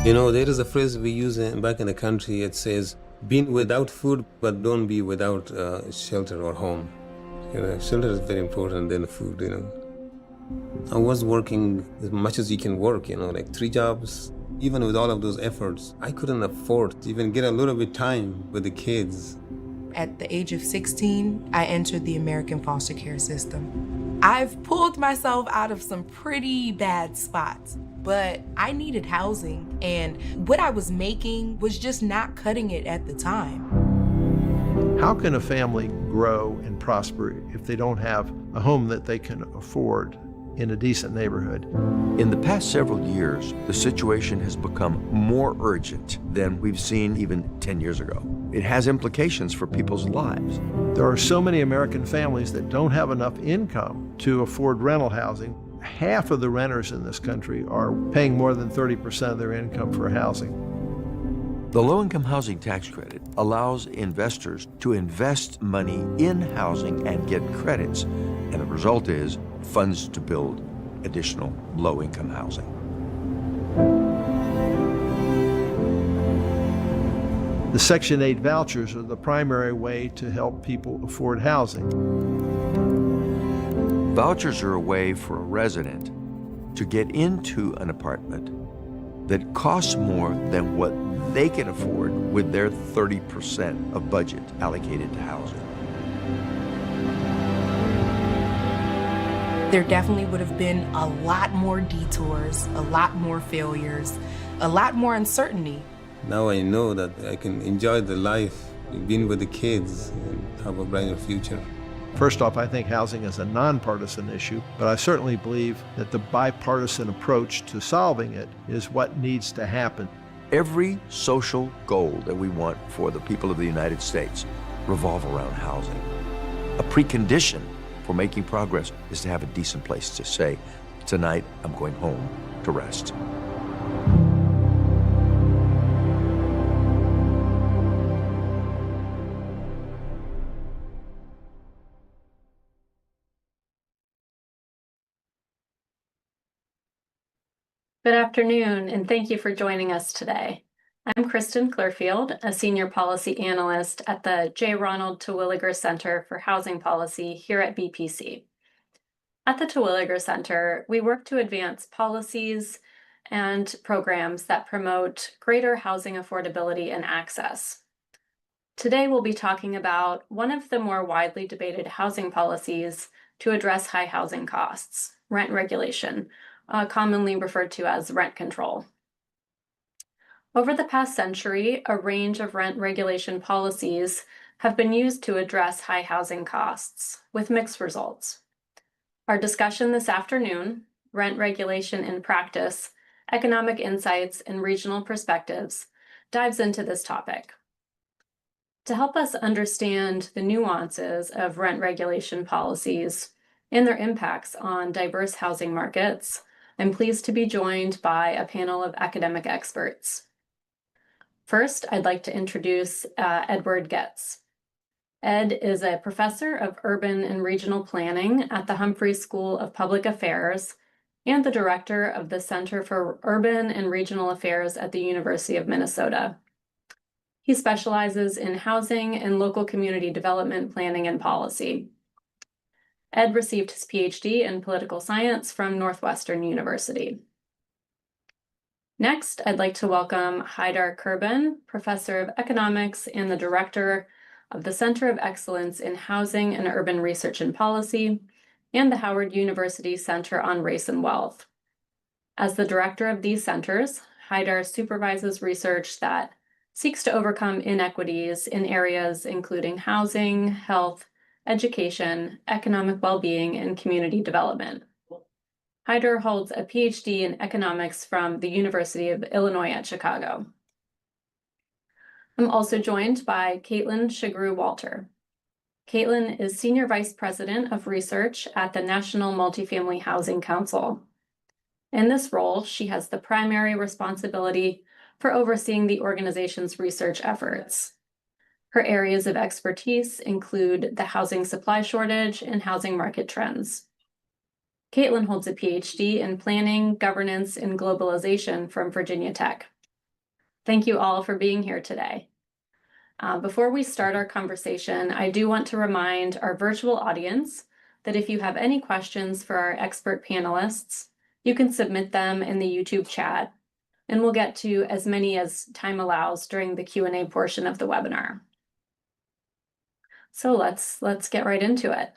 There is a phrase we use back in the country. It says, be without food, but don't be without shelter or home. Shelter is very important than food, I was working as much as you can work, like 3 jobs. Even with all of those efforts, I couldn't afford to even get a little bit time with the kids. At the age of 16, I entered the American foster care system. I've pulled myself out of some pretty bad spots, but I needed housing, and what I was making was just not cutting it at the time. How can a family grow and prosper if they don't have a home that they can afford in a decent neighborhood? In the past several years, the situation has become more urgent than we've seen even 10 years ago. It has implications for people's lives. There are so many American families that don't have enough income to afford rental housing. Half of the renters in this country are paying more than 30% of their income for housing. The low-income housing tax credit allows investors to invest money in housing and get credits, and the result is funds to build additional low-income housing. The Section 8 vouchers are the primary way to help people afford housing. Vouchers are a way for a resident to get into an apartment that costs more than what they can afford with their 30% of budget allocated to housing. There definitely would have been a lot more detours, a lot more failures, a lot more uncertainty. Now I know that I can enjoy the life, being with the kids, and have a brighter future. First off, I think housing is a nonpartisan issue, but I certainly believe that the bipartisan approach to solving it is what needs to happen. Every social goal that we want for the people of the United States revolve around housing. A precondition for making progress is to have a decent place to say, tonight I'm going home to rest. Good afternoon, and thank you for joining us today. I'm Kristen Clearfield, a Senior Policy Analyst at the J. Ronald Terwilliger Center for Housing Policy here at BPC. At the Terwilliger Center, we work to advance policies and programs that promote greater housing affordability and access. Today, we'll be talking about one of the more widely debated housing policies to address high housing costs, rent regulation, commonly referred to as rent control. Over the past century, a range of rent regulation policies have been used to address high housing costs, with mixed results. Our discussion this afternoon, Rent Regulation in Practice, Economic Insights and Regional Perspectives, dives into this topic. To help us understand the nuances of rent regulation policies and their impacts on diverse housing markets, I'm pleased to be joined by a panel of academic experts. First, I'd like to introduce Edward Getz. Ed is a professor of urban and regional planning at the Humphrey School of Public Affairs and the director of the Center for Urban and Regional Affairs at the University of Minnesota. He specializes in housing and local community development planning and policy. Ed received his PhD in political science from Northwestern University. Next, I'd like to welcome Haidar Kurban, professor of economics and the director of the Center of Excellence in Housing and Urban Research and Policy and the Howard University Center on Race and Wealth. As the director of these centers, Haidar supervises research that seeks to overcome inequities in areas including housing, health, education, economic well-being, and community development. Haidar holds a PhD in economics from the University of Illinois at Chicago. I'm also joined by Caitlin Shagru-Walter. Caitlin is Senior Vice President of Research at the National Multifamily Housing Council. In this role, she has the primary responsibility for overseeing the organization's research efforts. Her areas of expertise include the housing supply shortage and housing market trends. Caitlin holds a PhD in planning, governance, and globalization from Virginia Tech. Thank you all for being here today. Before we start our conversation, I do want to remind our virtual audience that if you have any questions for our expert panelists, you can submit them in the YouTube chat, and we'll get to as many as time allows during the Q&A portion of the webinar. So let's get right into it.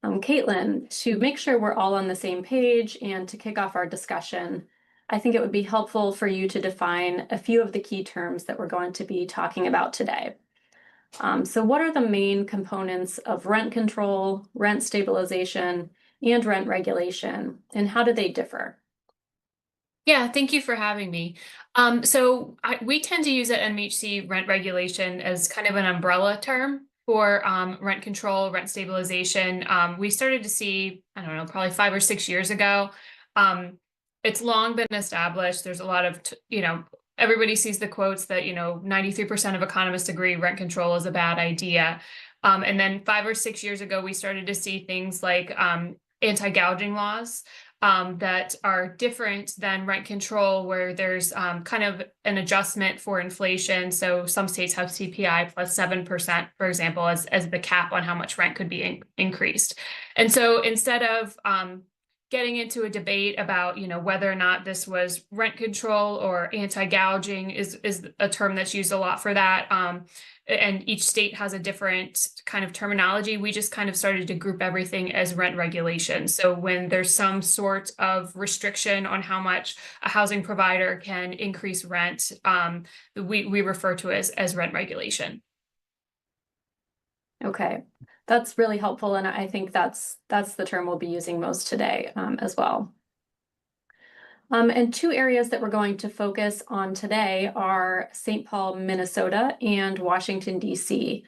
Caitlin, to make sure we're all on the same page and to kick off our discussion, I think it would be helpful for you to define a few of the key terms that we're going to be talking about today. So what are the main components of rent control, rent stabilization, and rent regulation, and how do they differ? Yeah, thank you for having me. We tend to use at MHC rent regulation as kind of an umbrella term for rent control, rent stabilization. We started to see, I don't know, probably 5 or 6 years ago. It's long been established. There's a lot of, everybody sees the quotes that, 93% of economists agree rent control is a bad idea. And then 5 or 6 years ago, we started to see things like anti-gouging laws that are different than rent control, where there's kind of an adjustment for inflation. So some states have CPI plus 7%, for example, as the cap on how much rent could be increased. And so instead of getting into a debate about, whether or not this was rent control or anti-gouging is a term that's used a lot for that. And each state has a different kind of terminology. We just kind of started to group everything as rent regulation. So when there's some sort of restriction on how much a housing provider can increase rent, we refer to it as rent regulation. Okay, that's really helpful, and I think that's the term we'll be using most today as well. And 2 areas that we're going to focus on today are St. Paul, Minnesota, and Washington, D.C.,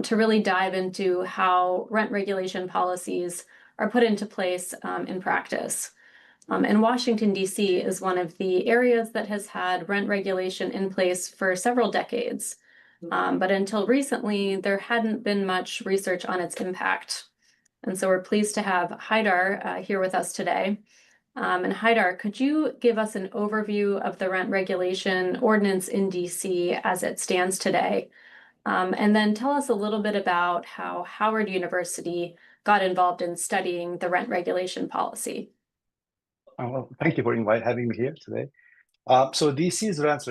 to really dive into how rent regulation policies are put into place in practice. And Washington, D.C. is one of the areas that has had rent regulation in place for several decades. But until recently, there hadn't been much research on its impact. And so we're pleased to have Haidar here with us today. And Haidar, could you give us an overview of the rent regulation ordinance in DC as it stands today? And then tell us a little bit about how Howard University got involved in studying the rent regulation policy. Well, thank you for having me here today. So DC's rent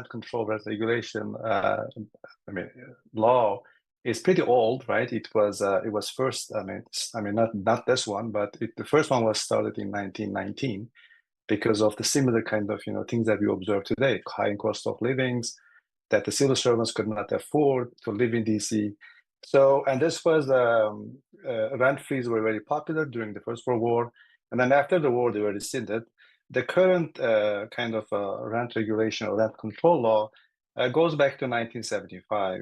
control, rent regulation, law is pretty old, right? It was first, not this one, but the first one was started in 1919 because of the similar kind of, things that we observe today, high cost of livings that the civil servants could not afford to live in DC. So, and this was, rent frees were very popular during the First World War. And then after the war, they were rescinded. The current kind of rent regulation or rent control law goes back to 1975.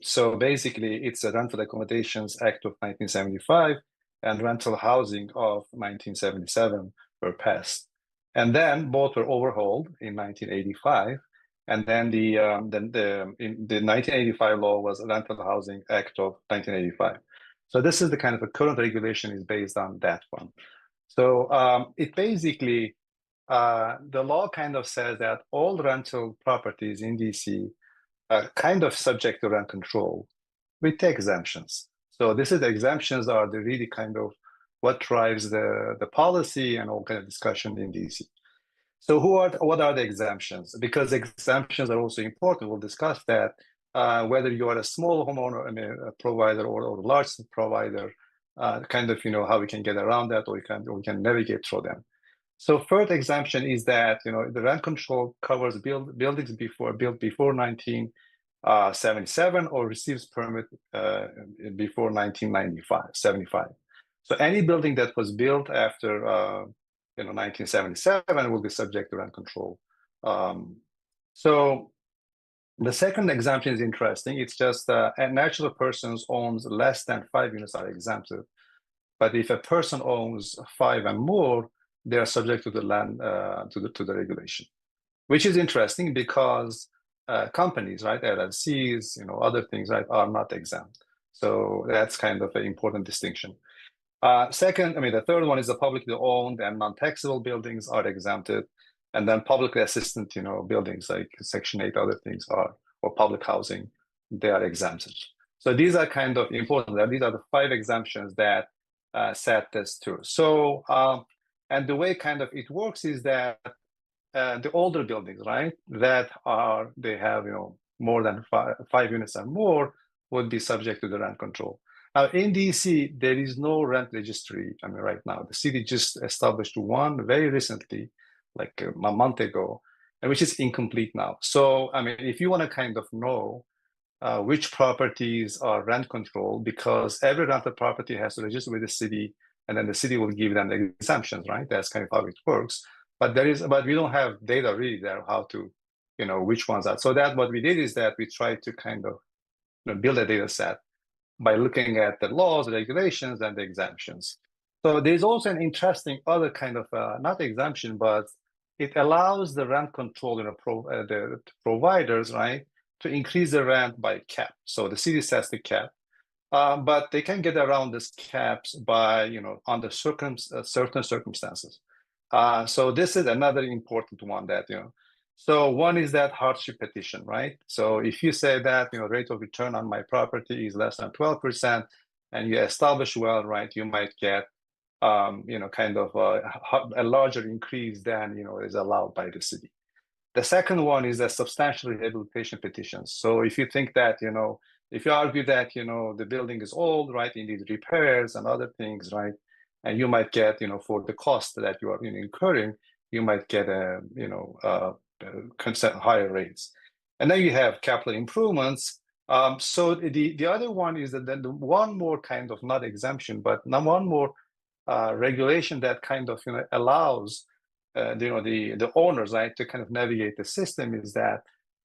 So basically, it's a Rental Accommodations Act of 1975 and Rental Housing of 1977 were passed. And then both were overhauled in 1985. And then the 1985 law was Rental Housing Act of 1985. So this is the kind of a current regulation is based on that one. So it basically, the law kind of says that all rental properties in DC are kind of subject to rent control with exemptions. So this is the exemptions are the really kind of what drives the policy and all kind of discussion in DC. So what are the exemptions? Because exemptions are also important. We'll discuss that, whether you are a small homeowner, a provider or a large provider, kind of, how we can get around that, or we can navigate through them. So first exemption is that, the rent control covers buildings built before 1977 or receives permit before 1975. So any building that was built after 1977 will be subject to rent control. So the second exemption is interesting. It's just natural persons owns less than 5 units are exempted. But if a person owns 5 and more, they are subject to the land to the regulation, which is interesting because companies, right, LLCs, other things, right, are not exempt. So that's kind of an important distinction. Second, the third one is the publicly owned and non-taxable buildings are exempted. And then publicly assisted, buildings like Section 8, other things are, or public housing, they are exempted. So these are kind of important. These are the 5 exemptions that set this through. So, and the way kind of it works is that the older buildings, right, they have, more than 5 units and more would be subject to the rent control. Now in DC, there is no rent registry. I mean, right now, the city just established one very recently, like a month ago, and which is incomplete now. So, I mean, if you want to kind of know which properties are rent controlled, because every rental property has to register with the city, and then the city will give them the exemptions, right? That's kind of how it works. But we don't have data really there how to, which ones are. So that what we did is that we tried to kind of build a data set by looking at the laws, the regulations, and the exemptions. So there's also an interesting other kind of not exemption, but it allows the rent control, the providers, right, to increase the rent by cap. So the city sets the cap, but they can get around these caps by, under certain circumstances. So this is another important one that, so one is that hardship petition, right? So if you say that, rate of return on my property is less than 12%, and you establish well, right, you might get, kind of a larger increase than, is allowed by the city. The second one is a substantial rehabilitation petition. So if you think that, if you argue that, the building is old, right, it needs repairs and other things, right, and you might get, for the cost that you are incurring, you might get higher rates. And then you have capital improvements. So the other one is that then the one more kind of not exemption, but one more regulation that kind of allows the owners, right, to kind of navigate the system is that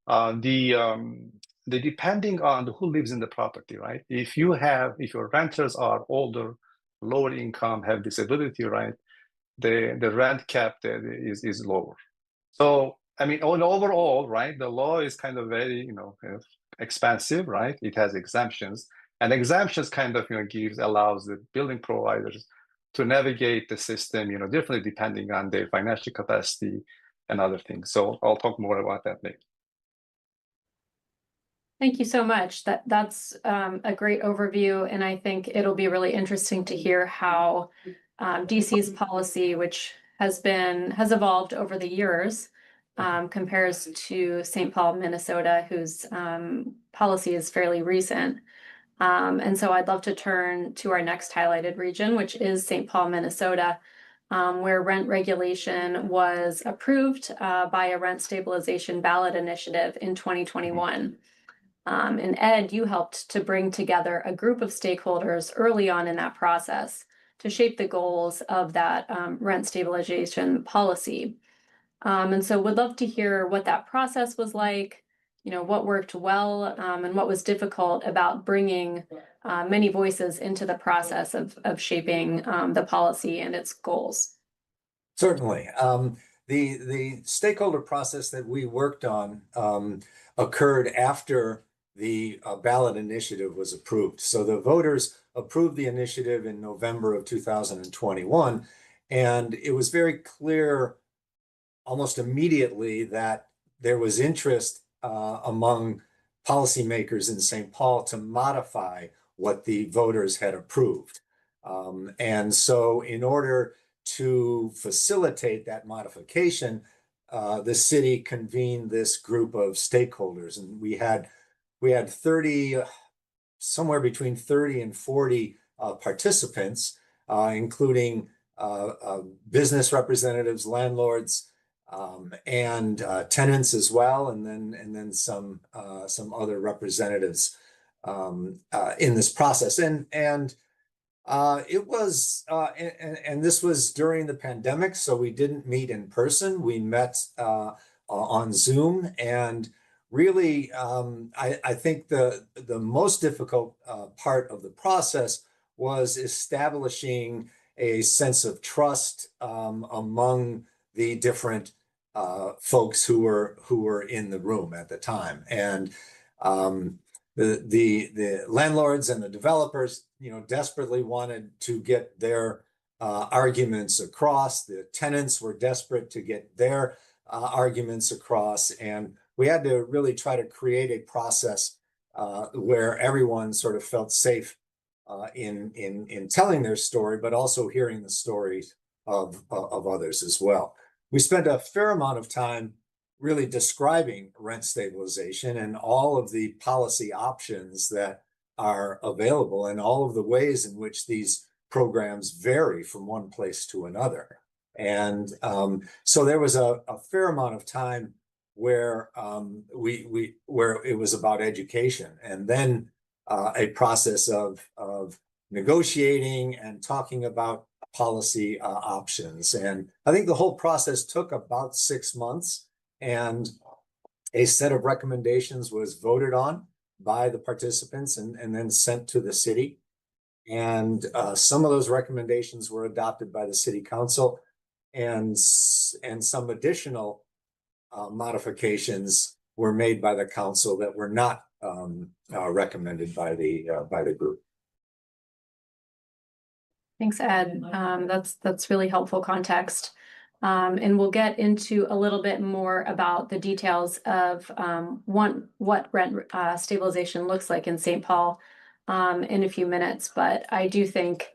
the depending on who lives in the property, right? If your renters are older, lower income, have disability, right, the rent cap there is lower. So I mean, overall, right, the law is kind of very kind of expansive, right? It has exemptions, and exemptions kind of allows the building providers to navigate the system differently depending on their financial capacity and other things. So I'll talk more about that later. Thank you so much. That's a great overview, and I think it'll be really interesting to hear how DC's policy, which has evolved over the years, compares to St. Paul, Minnesota, whose policy is fairly recent. And so I'd love to turn to our next highlighted region, which is St. Paul, Minnesota, where rent regulation was approved by a rent stabilization ballot initiative in 2021. And Ed, you helped to bring together a group of stakeholders early on in that process to shape the goals of that rent stabilization policy. And so would love to hear what that process was like, what worked well, and what was difficult about bringing many voices into the process of shaping the policy and its goals. Certainly. The stakeholder process that we worked on occurred after the ballot initiative was approved. So the voters approved the initiative in November of 2021, and it was very clear almost immediately that there was interest among policymakers in St. Paul to modify what the voters had approved. And so in order to facilitate that modification, the city convened this group of stakeholders, and we had 30, somewhere between 30 and 40 participants, including business representatives, landlords, and tenants as well, and then some other representatives in this process. And it was and this was during the pandemic, so we didn't meet in person. We met on Zoom, and really, I think the most difficult part of the process was establishing a sense of trust among the different folks who were in the room at the time. And the landlords and the developers, desperately wanted to get their arguments across. The tenants were desperate to get their arguments across, and we had to really try to create a process where everyone sort of felt safe in telling their story, but also hearing the stories of others as well. We spent a fair amount of time really describing rent stabilization and all of the policy options that are available and all of the ways in which these programs vary from one place to another. And so there was a fair amount of time where where it was about education, and then a process of negotiating and talking about policy options. And I think the whole process took about 6 months, and a set of recommendations was voted on by the participants and then sent to the city. And some of those recommendations were adopted by the city council, and some additional modifications were made by the council that were not recommended by the group. Thanks, Ed. That's really helpful context. And we'll get into a little bit more about the details of what rent stabilization looks like in St. Paul in a few minutes. But I do think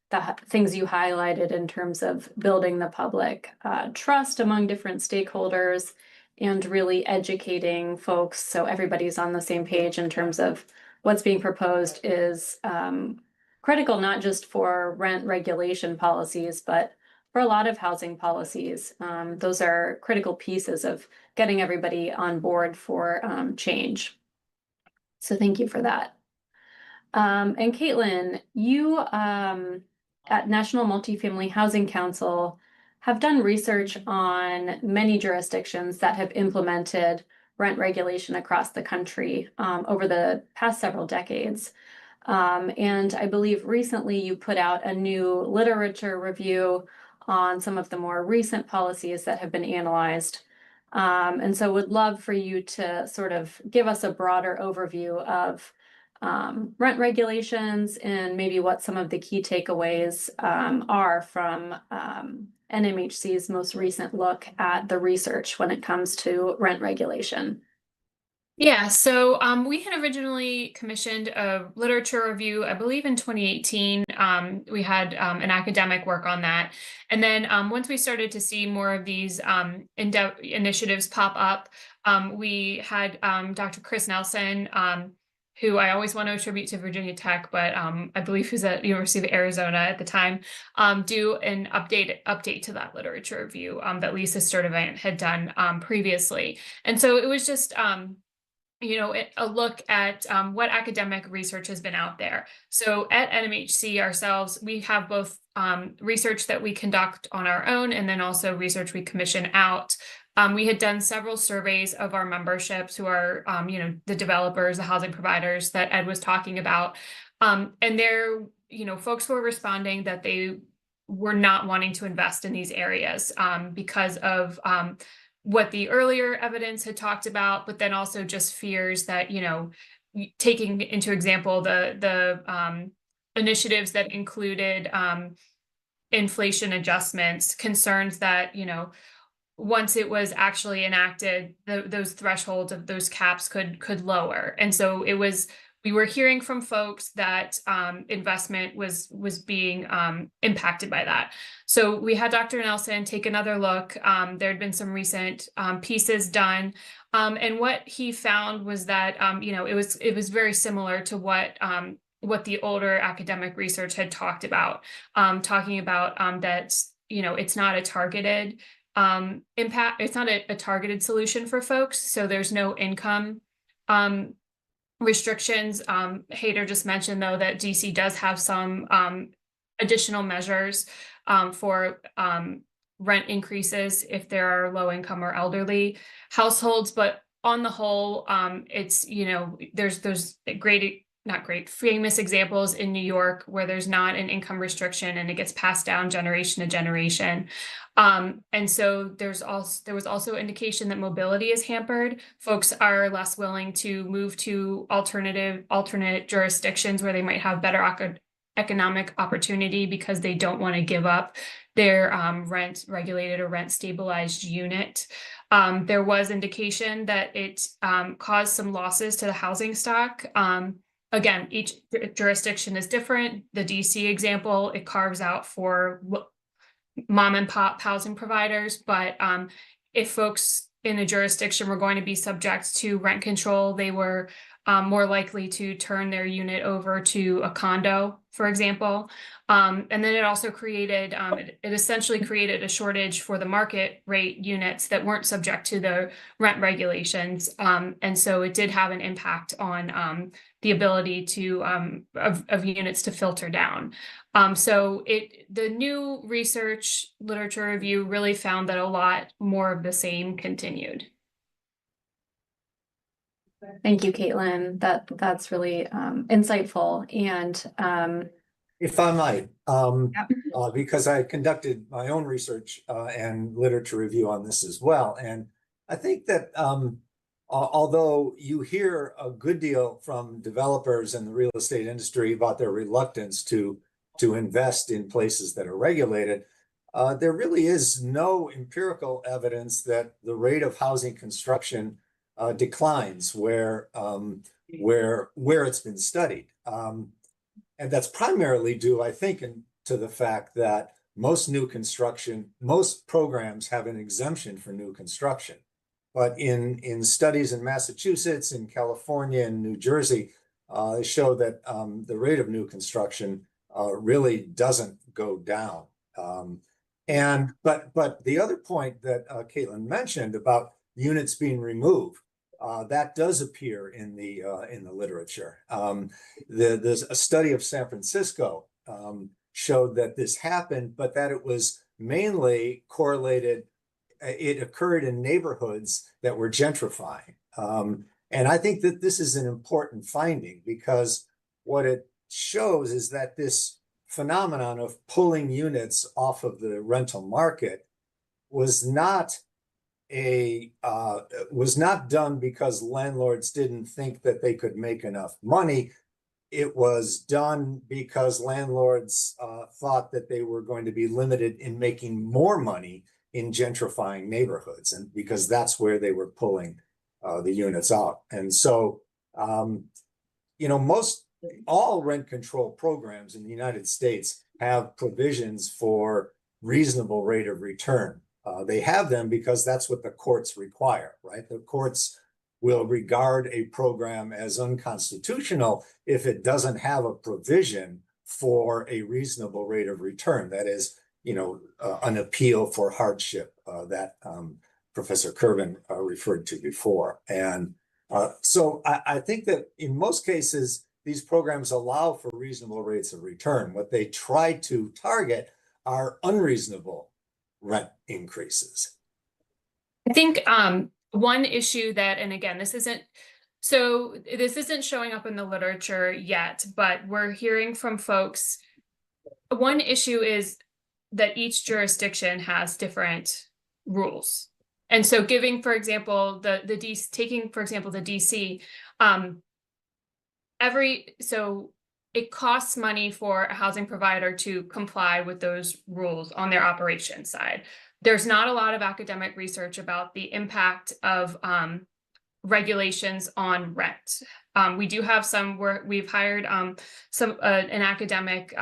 the things you highlighted in terms of building the public trust among different stakeholders and really educating folks so everybody's on the same page in terms of what's being proposed is critical, not just for rent regulation policies, but for a lot of housing policies. Those are critical pieces of getting everybody on board for change. So thank you for that. And Caitlin, you at National Multifamily Housing Council have done research on many jurisdictions that have implemented rent regulation across the country over the past several decades. And I believe recently you put out a new literature review on some of the more recent policies that have been analyzed. And so would love for you to sort of give us a broader overview of rent regulations and maybe what some of the key takeaways are from NMHC's most recent look at the research when it comes to rent regulation. Yeah, so we had originally commissioned a literature review, I believe in 2018. We had an academic work on that. And then once we started to see more of these initiatives pop up, we had Dr. Chris Nelson, who I always want to attribute to Virginia Tech, but I believe he's at University of Arizona at the time, do an update to that literature review that Lisa Sturdivant had done previously. And so it was just a look at what academic research has been out there. So at NMHC ourselves, we have both research that we conduct on our own and then also research we commission out. We had done several surveys of our memberships who are, the developers, the housing providers that Ed was talking about. And there, folks were responding that they were not wanting to invest in these areas because of what the earlier evidence had talked about, but then also just fears that, taking into example the initiatives that included inflation adjustments, concerns that, once it was actually enacted, those thresholds of those caps could lower. And so we were hearing from folks that investment was being impacted by that. So we had Dr. Nelson take another look. There had been some recent pieces done. And what he found was that, it was very similar to what the older academic research had talked about, talking about that, it's not a targeted impact. It's not a targeted solution for folks. So there's no income restrictions. Hader just mentioned, though, that DC does have some additional measures for rent increases if there are low income or elderly households. But on the whole, it's, there's famous examples in New York where there's not an income restriction and it gets passed down generation to generation. And so there was also indication that mobility is hampered. Folks are less willing to move to alternate jurisdictions where they might have better economic opportunity because they don't want to give up their rent regulated or rent stabilized unit. There was indication that it caused some losses to the housing stock. Again, each jurisdiction is different. The DC example, it carves out for mom and pop housing providers, but if folks in a jurisdiction were going to be subject to rent control, they were more likely to turn their unit over to a condo, for example. And then it also created, it essentially created a shortage for the market rate units that weren't subject to the rent regulations. And so it did have an impact on the ability to of units to filter down. So the new research literature review really found that a lot more of the same continued. Thank you, Caitlin. That's really insightful. And If I might, yeah. because I conducted my own research and literature review on this as well. And I think that although you hear a good deal from developers in the real estate industry about their reluctance to invest in places that are regulated, there really is no empirical evidence that the rate of housing construction declines where it's been studied. And that's primarily due, I think, to the fact that most programs have an exemption for new construction. But in studies in Massachusetts, in California, and New Jersey, they show that the rate of new construction really doesn't go down. But the other point that Caitlin mentioned about units being removed, that does appear in the literature. There's a study of San Francisco showed that this happened, but that it was mainly correlated. It occurred in neighborhoods that were gentrifying, and I think that this is an important finding because what it shows is that this phenomenon of pulling units off of the rental market was not done because landlords didn't think that they could make enough money. It was done because landlords thought that they were going to be limited in making more money in gentrifying neighborhoods, and because that's where they were pulling the units out. And so, all rent control programs in the United States have provisions for reasonable rate of return. They have them because that's what the courts require, right? The courts will regard a program as unconstitutional if it doesn't have a provision for a reasonable rate of return. That is, an appeal for hardship that Professor Kervin referred to before. And so I think that in most cases, these programs allow for reasonable rates of return. What they try to target are unreasonable rent increases. I think one issue that, and again, this isn't showing up in the literature yet, but we're hearing from folks. One issue is that each jurisdiction has different rules. And so giving, for example, the DC, so it costs money for a housing provider to comply with those rules on their operations side. There's not a lot of academic research about the impact of regulations on rent. We do have some where we've hired an academic.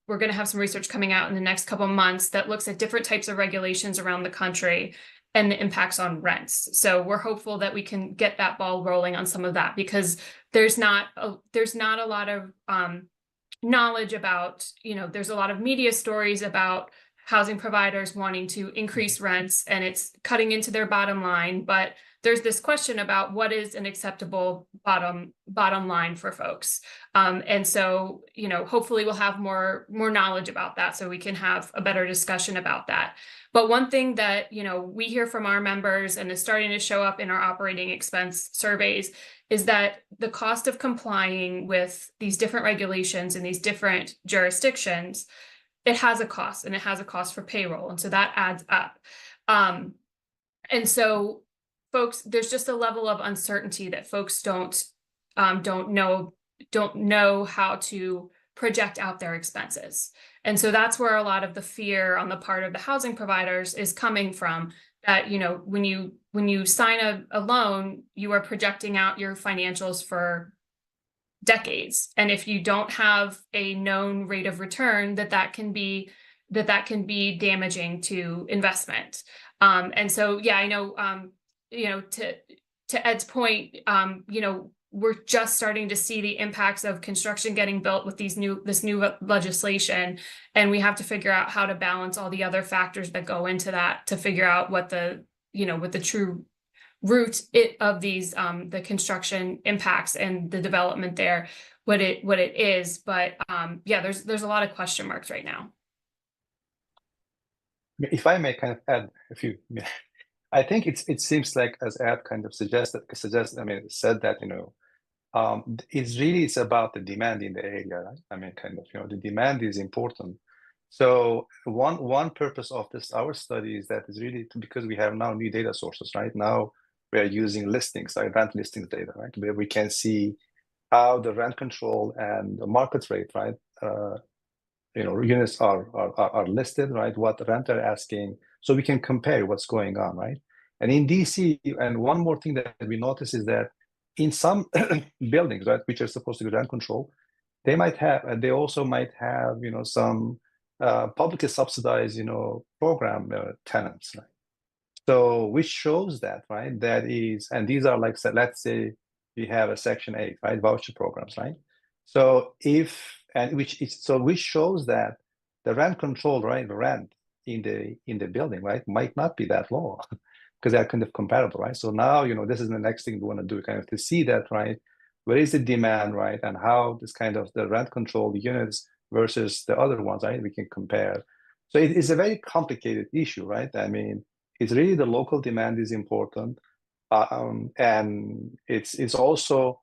We're going to have some research coming out in the next couple of months that looks at different types of regulations around the country and the impacts on rents. So we're hopeful that we can get that ball rolling on some of that, because there's not a lot of knowledge about, there's a lot of media stories about housing providers wanting to increase rents and it's cutting into their bottom line. But there's this question about what is an acceptable bottom line for folks. And so, hopefully we'll have more knowledge about that so we can have a better discussion about that. But one thing that, we hear from our members and is starting to show up in our operating expense surveys is that the cost of complying with these different regulations in these different jurisdictions, it has a cost, and it has a cost for payroll. And so that adds up. And so folks, there's just a level of uncertainty that folks don't know how to project out their expenses. And so that's where a lot of the fear on the part of the housing providers is coming from, that, you know, when you sign a loan, you are projecting out your financials for decades. And if you don't have a known rate of return, that can be damaging to investment. And so, yeah, I know, you know, to Ed's point, you know, we're just starting to see the impacts of construction getting built with this new legislation, and we have to figure out how to balance all the other factors that go into that to figure out what the true root of these the construction impacts and the development there, what it is. But yeah, there's a lot of question marks right now. If I may kind of add a few, I think it seems like, as Ed kind of said that, you know, it's about the demand in the area, right? I mean, kind of, you know, the demand is important. So one purpose of our study is that is really because we have now new data sources, right? Now we are using listings, like rent listings data, right? Where we can see how the rent control and the market rate, right? You know, units are listed, right? What the rent are asking, so we can compare what's going on, right? And in DC, and one more thing that we notice is that in some buildings, right, which are supposed to be rent control, they also might have, you know, some publicly subsidized, you know, program tenants, right? So which shows that, right? That is, and these are like, let's say we have a Section 8, right, voucher programs, right? So which shows that the rent control, right, rent in the building, right, might not be that low because they're kind of comparable, right? So now, you know, this is the next thing we want to do, kind of to see that, right, where is the demand, right, and how this kind of the rent control units versus the other ones, right, we can compare. So it is a very complicated issue, right? I mean, it's really the local demand is important, and it's also,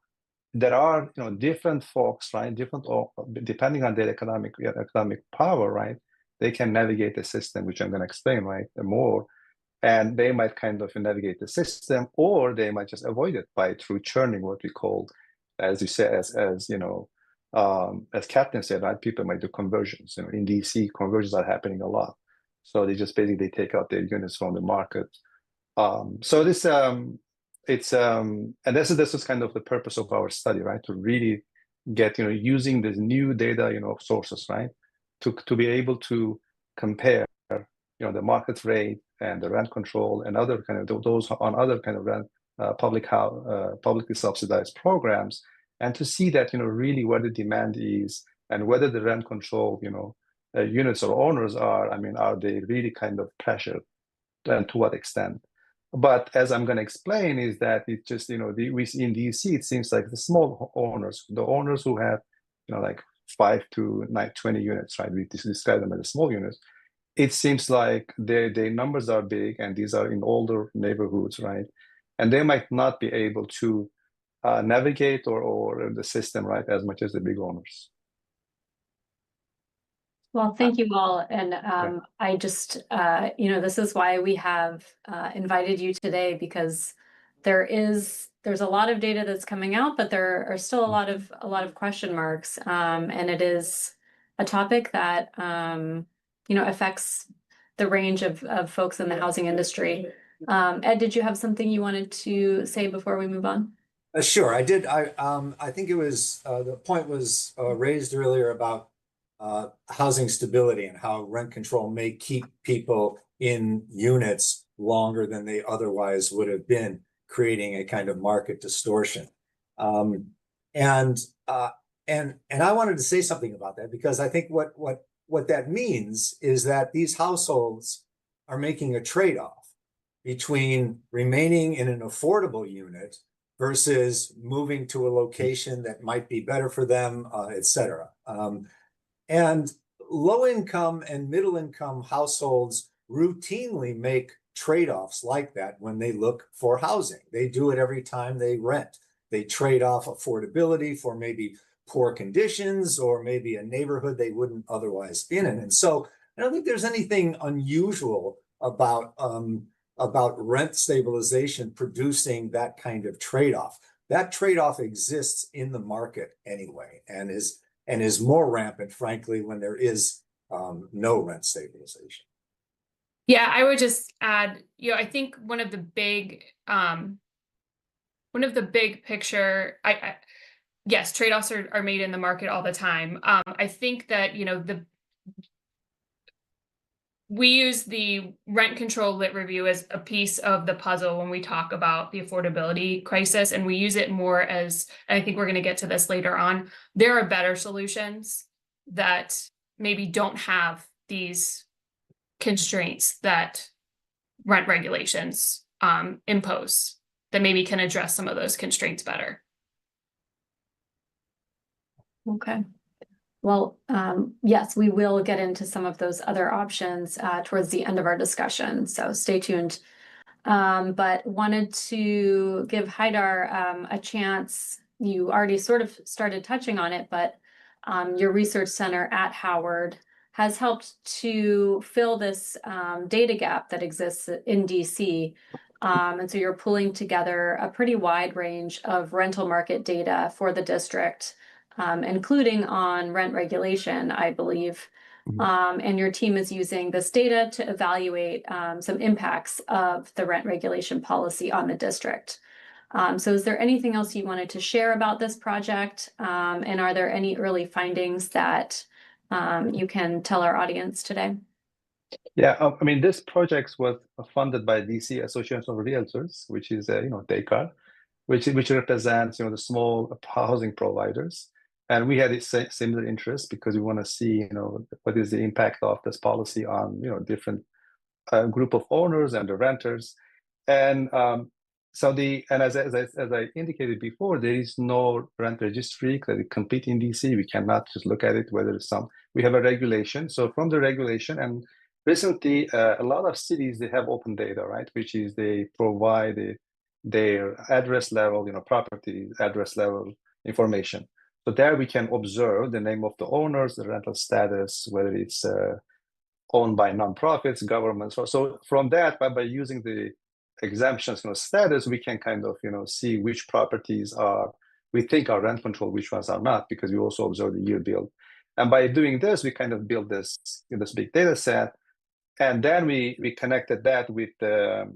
there are, you know, different folks, right, depending on their economic power, right, they can navigate the system, which I'm going to explain, right, more, and they might kind of navigate the system, or they might just avoid it through churning, what we call, as you say, as you know, as Captain said, right, people might do conversions. You know, in DC, conversions are happening a lot, so they just basically take out their units from the market. So this and this is kind of the purpose of our study, right? To really get, you know, using this new data, you know, sources, right? To be able to compare, you know, the market rate and the rent control and other kind of those on other kind of rent publicly subsidized programs, and to see that, you know, really where the demand is and whether the rent control, you know, units or owners are, I mean, are they really kind of pressured, and to what extent? But as I'm going to explain, is that it just, you know, we in DC, it seems like the small owners, the owners who have, you know, like 5 to 20 units, right? We describe them as small units. It seems like their numbers are big, and these are in older neighborhoods, right? And they might not be able to navigate or the system, right, as much as the big owners. Well, thank you all. And I just, you know, this is why we have invited you today, because there's a lot of data that's coming out, but there are still a lot of question marks. And it is a topic that, you know, affects the range of folks in the housing industry. Ed, did you have something you wanted to say before we move on? Sure, I did. I think it was the point was raised earlier about housing stability and how rent control may keep people in units longer than they otherwise would have been, creating a kind of market distortion. And I wanted to say something about that, because I think what that means is that these households are making a trade-off between remaining in an affordable unit versus moving to a location that might be better for them, et cetera. And low-income and middle-income households routinely make trade-offs like that when they look for housing. They do it every time they rent. They trade off affordability for maybe poor conditions or maybe a neighborhood they wouldn't otherwise be in. And so I don't think there's anything unusual about rent stabilization producing that kind of trade-off. That trade-off exists in the market anyway, and is and is more rampant, frankly, when there is no rent stabilization. Yeah, I would just add, I think one of the big picture, yes, trade-offs are made in the market all the time. I think that, we use the rent control lit review as a piece of the puzzle when we talk about the affordability crisis, and we use it more as, and I think we're going to get to this later on, there are better solutions that maybe don't have these constraints that rent regulations impose, that maybe can address some of those constraints better. Okay. Well, yes, we will get into some of those other options towards the end of our discussion, so stay tuned. But wanted to give Haidar a chance. You already sort of started touching on it, but your research center at Howard has helped to fill this data gap that exists in DC. And so you're pulling together a pretty wide range of rental market data for the district, including on rent regulation, I believe. And your team is using this data to evaluate some impacts of the rent regulation policy on the district. So is there anything else you wanted to share about this project? And are there any early findings that you can tell our audience today? Yeah, I mean, this project was funded by DC Association of Realtors, which is, DACAR, which represents, the small housing providers. And we had a similar interest because we want to see, what is the impact of this policy on, different group of owners and the renters. And as I indicated before, there is no rent registry that is complete in DC. We cannot just look at it whether it's we have a regulation. So from the regulation, and recently a lot of cities, they have open data, right? Which is they provide their address level, property address level information. So there we can observe the name of the owners, the rental status, whether it's owned by nonprofits, governments. So from that, by using the exemptions, status, we can kind of, see which properties we think are rent control, which ones are not, because we also observe the year bill. And by doing this, we kind of build this big data set, and then we connected that with the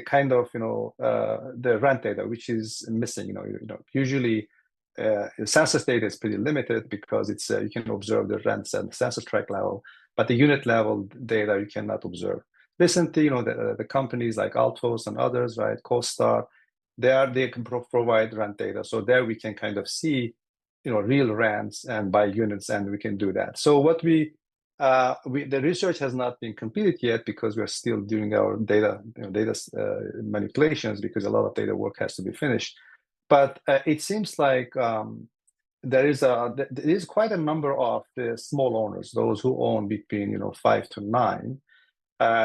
kind of the rent data, which is missing. Usually. Census data is pretty limited because it's you can observe the rents and census tract level, but the unit level data you cannot observe. Recently, the companies like Altos and others, right, CoStar, they can provide rent data. So there we can kind of see, real rents and by units, and we can do that. So what the research has not been completed yet because we're still doing our data manipulations, because a lot of data work has to be finished. But it seems like there is quite a number of the small owners, those who own between 5 to 9.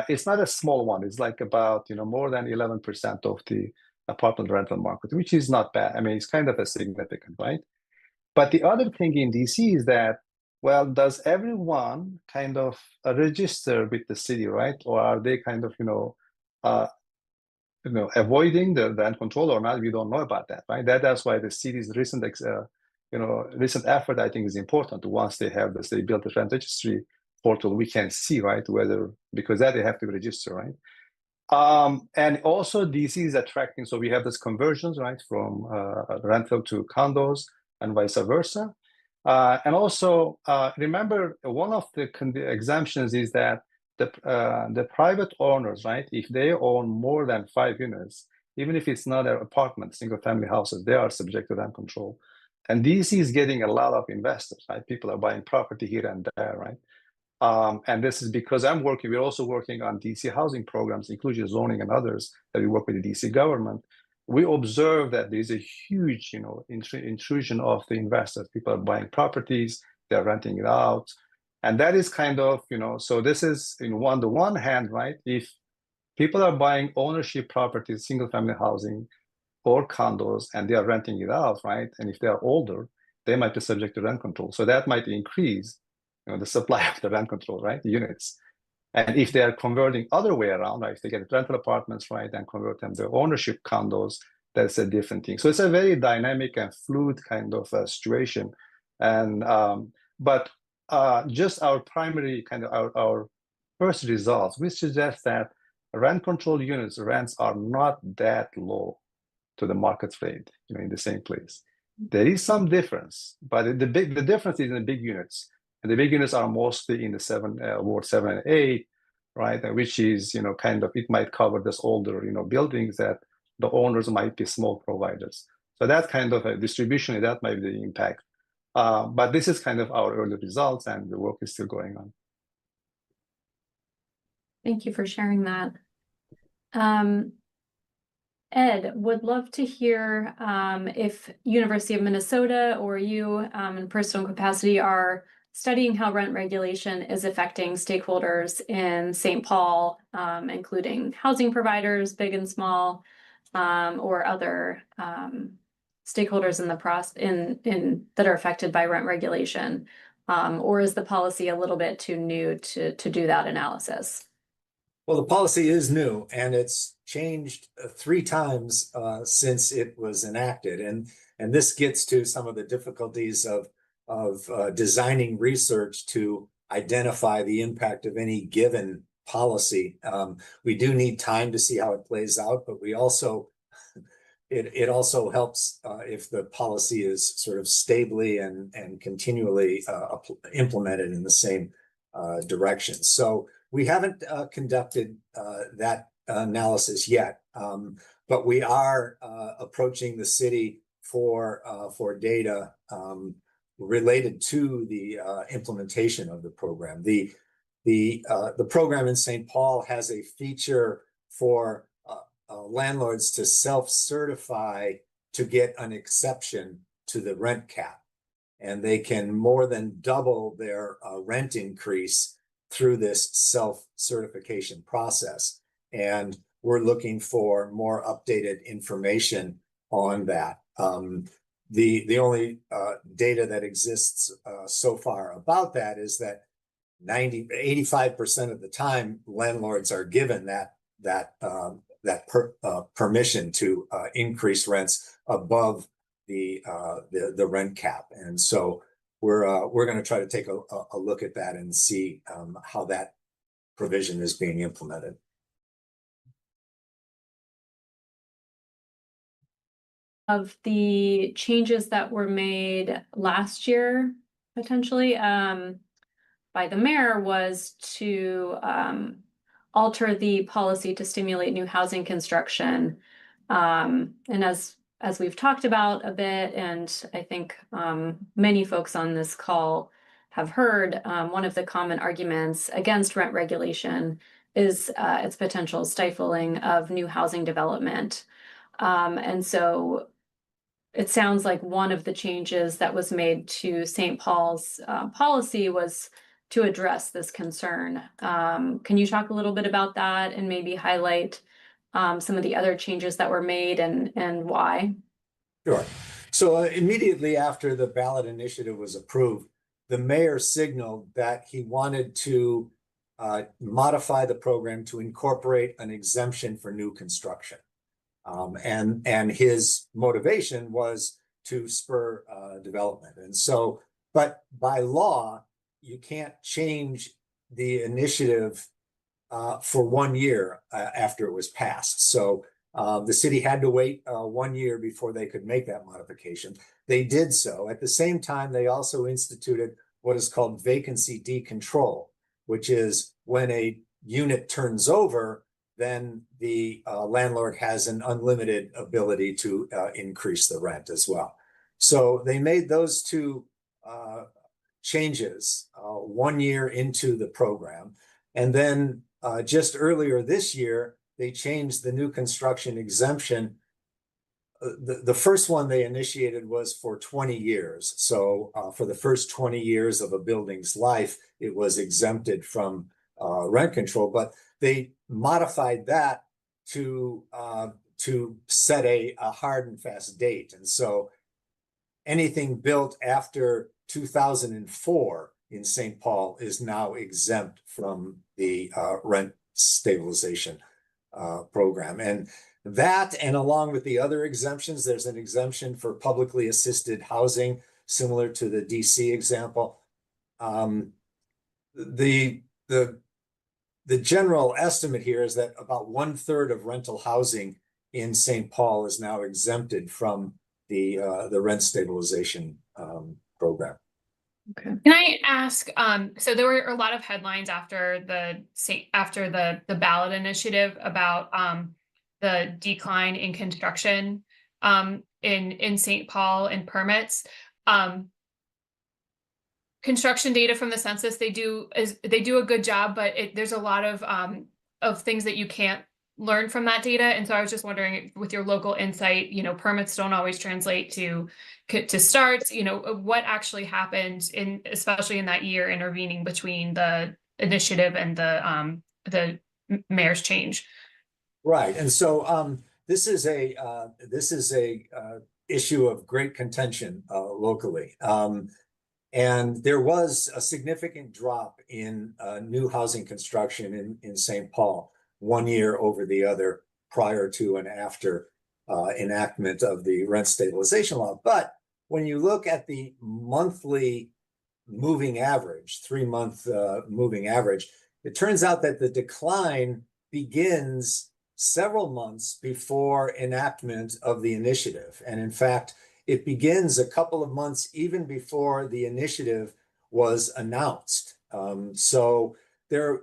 It's not a small one. It's like about more than 11% of the apartment rental market, which is not bad. I mean, it's kind of a significant, right? But the other thing in DC is that, well, does everyone kind of register with the city, right? Or are they kind of avoiding the rent control or not? We don't know about that, right? That's why the city's recent effort, I think, is important. Once they have this, they built the rent registry portal, we can see, right, whether, because that they have to register, right? And also DC is attracting, so we have this conversions, right, from rental to condos and vice versa. And also remember, one of the exemptions is that the private owners, right, if they own more than 5 units, even if it's not an apartment, single family houses, they are subject to rent control. And DC is getting a lot of investors, right? People are buying property here and there, right? And this is because we're also working on DC housing programs, including zoning and others that we work with the DC government. We observe that there's a huge, intrusion of the investors. People are buying properties, they're renting it out. And that is kind of, so this is on the one hand, right? If people are buying ownership properties, single family housing or condos, and they are renting it out, right? And if they are older, they might be subject to rent control. So that might increase, the supply of the rent control, right? The units. And if they are converting other way around, right? If they get rental apartments, right, and convert them to ownership condos, that's a different thing. So it's a very dynamic and fluid kind of situation. And but just our primary kind of our first results, which suggest that rent control units rents are not that low to the market rate, in the same place. There is some difference, but the difference is in the big units, and the big units are mostly in the Ward 7 and 8, right? Which is kind of, it might cover this older buildings that the owners might be small providers. So that kind of a distribution, that might be the impact. But this is kind of our early results, and the work is still going on. Thank you for sharing that. Ed, would love to hear if University of Minnesota or you in personal capacity are studying how rent regulation is affecting stakeholders in St. Paul, including housing providers, big and small, or other stakeholders in the that are affected by rent regulation, or is the policy a little bit too new to do that analysis? Well, the policy is new, and it's changed 3 times since it was enacted, and this gets to some of the difficulties of designing research to identify the impact of any given policy. We do need time to see how it plays out, but we also it also helps if the policy is sort of stably and continually implemented in the same direction. So we haven't conducted that analysis yet, but we are approaching the city for data related to the implementation of the program. The program in St. Paul has a feature for landlords to self-certify to get an exception to the rent cap, and they can more than double their rent increase through this self-certification process. And we're looking for more updated information on that. The only data that exists so far about that is that 85% of the time landlords are given that permission to increase rents above the rent cap. And so we're going to try to take a look at that and see how that provision is being implemented. Of the changes that were made last year, potentially by the mayor, was to alter the policy to stimulate new housing construction. And as we've talked about a bit, and I think many folks on this call have heard, one of the common arguments against rent regulation is its potential stifling of new housing development. And so it sounds like one of the changes that was made to St. Paul's policy was to address this concern. Can you talk a little bit about that and maybe highlight some of the other changes that were made and why? Sure. So immediately after the ballot initiative was approved, the mayor signaled that he wanted to modify the program to incorporate an exemption for new construction. And his motivation was to spur development. And so, but by law, you can't change the initiative for 1 year after it was passed. So the city had to wait 1 year before they could make that modification. They did so. At the same time, they also instituted what is called vacancy decontrol, which is when a unit turns over, then the landlord has an unlimited ability to increase the rent as well. So they made those 2 changes 1 year into the program. And then just earlier this year, they changed the new construction exemption. The first one they initiated was for 20 years. So for the first 20 years of a building's life, it was exempted from rent control, but they modified that to set a hard and fast date. And so anything built after 2004 in St. Paul is now exempt from the rent stabilization program. And that, and along with the other exemptions, there's an exemption for publicly assisted housing. similar to the DC example. The general estimate here is that about 1/3 of rental housing in St. Paul is now exempted from the rent stabilization program. Okay. Can I ask, so there were a lot of headlines after the ballot initiative about the decline in construction in St. Paul and permits. Construction data from the census, they do a good job, but there's a lot of things that you can't learn from that data. And so I was just wondering, with your local insight, permits don't always translate to starts, what actually happened especially in that year intervening between the initiative and the mayor's change. Right. And so this is a issue of great contention locally. And there was a significant drop in new housing construction in St. Paul, one year over the other, prior to and after enactment of the rent stabilization law. But when you look at the monthly moving average, 3-month moving average, it turns out that the decline begins several months before enactment of the initiative. And in fact, it begins a couple of months even before the initiative was announced. So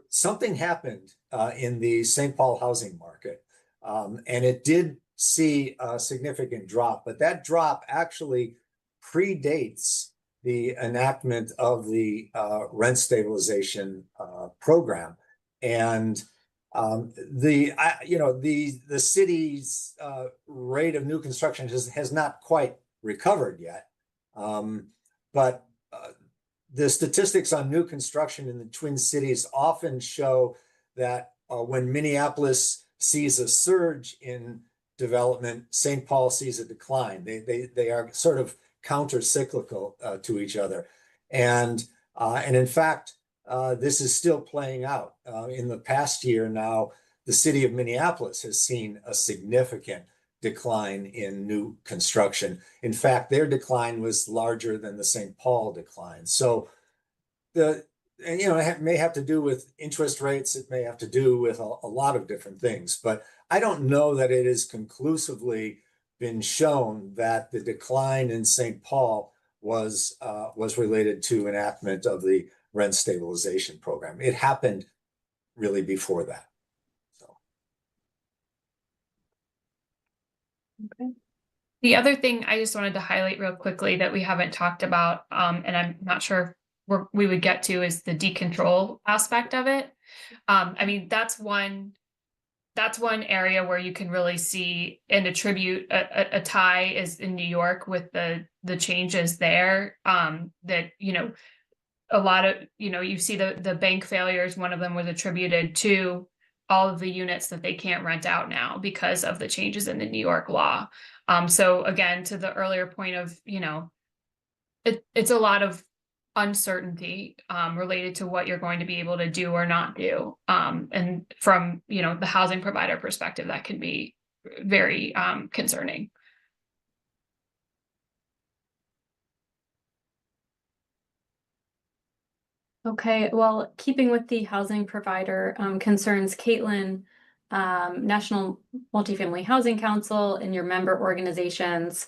something happened in the St. Paul housing market, and it did see a significant drop, but that drop actually predates the enactment of the rent stabilization program. And the city's rate of new construction has not quite recovered yet. But the statistics on new construction in the Twin Cities often show that when Minneapolis sees a surge in development, St. Paul sees a decline. They are sort of counter-cyclical to each other. And in fact, this is still playing out. In the past year now, the city of Minneapolis has seen a significant decline in new construction. In fact, their decline was larger than the St. Paul decline. So it may have to do with interest rates. It may have to do with a lot of different things, but I don't know that it has conclusively been shown that the decline in St. Paul was related to enactment of the rent stabilization program. It happened really before that. Okay. The other thing I just wanted to highlight real quickly that we haven't talked about, and I'm not sure where we would get to, is the decontrol aspect of it. I mean, that's one area where you can really see and attribute a tie is in New York with the changes there. That a lot of you see the bank failures. One of them was attributed to all of the units that they can't rent out now because of the changes in the New York law. So again, to the earlier point of, it's a lot of uncertainty related to what you're going to be able to do or not do. And from, the housing provider perspective, that can be very concerning. Okay, well, keeping with the housing provider concerns, Caitlin, National Multifamily Housing Council and your member organizations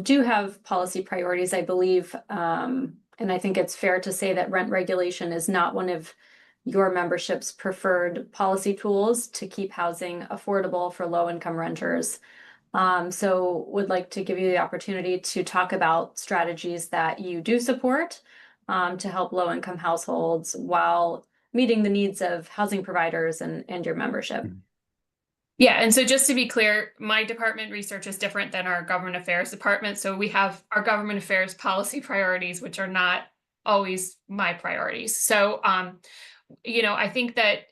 do have policy priorities, I believe. And I think it's fair to say that rent regulation is not one of your membership's preferred policy tools to keep housing affordable for low-income renters. So would like to give you the opportunity to talk about strategies that you do support to help low-income households while meeting the needs of housing providers and your membership. Yeah, and so just to be clear, my department research is different than our government affairs department. So we have our government affairs policy priorities, which are not always my priorities. So, I think that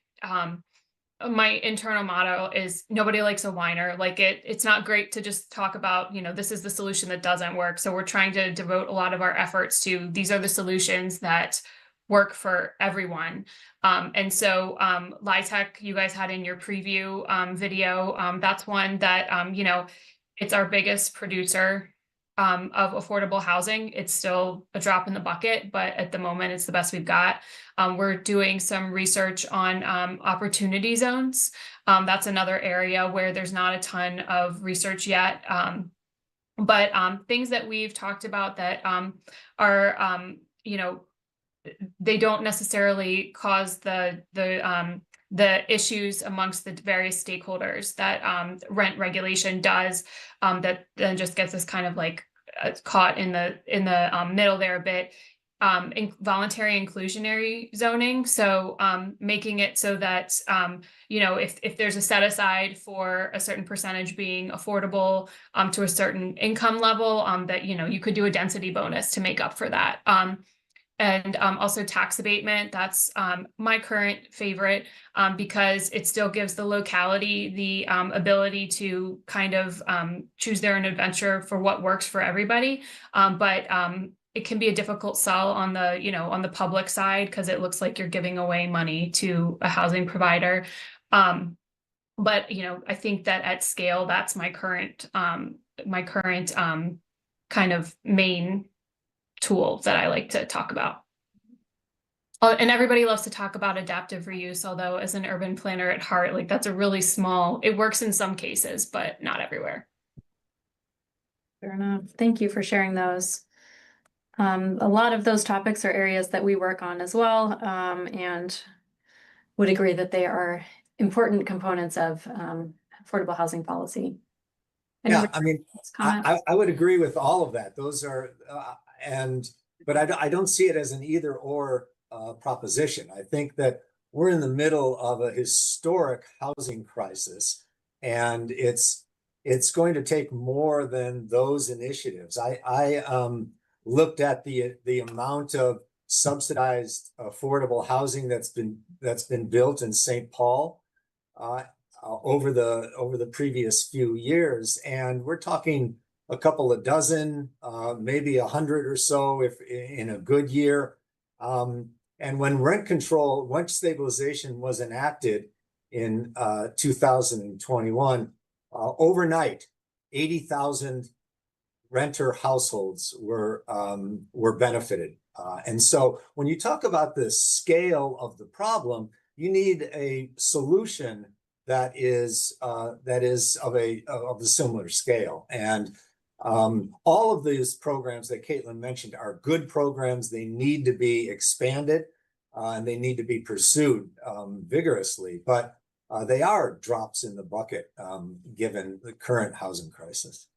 my internal motto is nobody likes a whiner. Like it's not great to just talk about, this is the solution that doesn't work. So we're trying to devote a lot of our efforts to these are the solutions that work for everyone. And so LIHTC, you guys had in your preview video, that's one that, it's our biggest producer of affordable housing. It's still a drop in the bucket, but at the moment it's the best we've got. We're doing some research on opportunity zones. That's another area where there's not a ton of research yet. But things that we've talked about that are, they don't necessarily cause the issues amongst the various stakeholders that rent regulation does, that then just gets us kind of like caught in the middle there a bit. Voluntary inclusionary zoning, so making it so that if there's a set aside for a certain percentage being affordable to a certain income level, that you could do a density bonus to make up for that. And also tax abatement. That's my current favorite because it still gives the locality the ability to kind of choose their own adventure for what works for everybody. But it can be a difficult sell on the public side because it looks like you're giving away money to a housing provider. But I think that at scale, that's my current kind of main tool that I like to talk about. Oh, and everybody loves to talk about adaptive reuse, although as an urban planner at heart, like that's a really small, it works in some cases, but not everywhere. Fair enough. Thank you for sharing those. A lot of those topics are areas that we work on as well, and would agree that they are important components of affordable housing policy. Yeah, I mean, I would agree with all of that. Those are, but I don't see it as an either or proposition. I think that we're in the middle of a historic housing crisis, and it's going to take more than those initiatives. I looked at the amount of subsidized affordable housing that's been built in St. Paul over the previous few years, and we're talking a couple of dozen, maybe 100 or so if in a good year. And when rent stabilization was enacted in 2021, overnight, 80,000 renter households were benefited. And so when you talk about the scale of the problem, you need a solution that is of a similar scale. And all of these programs that Caitlin mentioned are good programs. They need to be expanded and they need to be pursued vigorously, but they are drops in the bucket given the current housing crisis.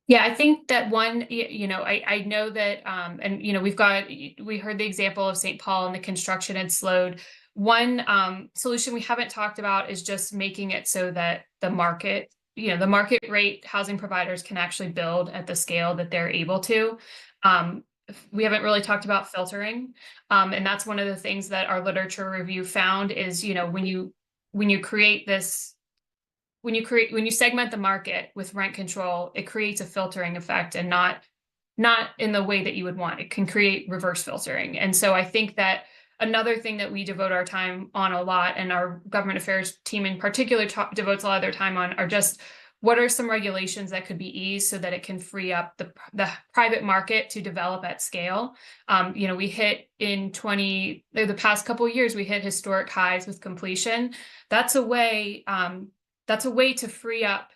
Yeah, I think that one, I know that, and, we heard the example of St. Paul and the construction had slowed. One solution we haven't talked about is just making it so that the market rate housing providers can actually build at the scale that they're able to. We haven't really talked about filtering. And that's one of the things that our literature review found is, when you segment the market with rent control, it creates a filtering effect and not in the way that you would want. It can create reverse filtering. And so I think that another thing that we devote our time on a lot, and our government affairs team in particular devotes a lot of their time on, are just what are some regulations that could be eased so that it can free up the private market to develop at scale. We hit the past couple of years, we hit historic highs with completion. That's a way to free up,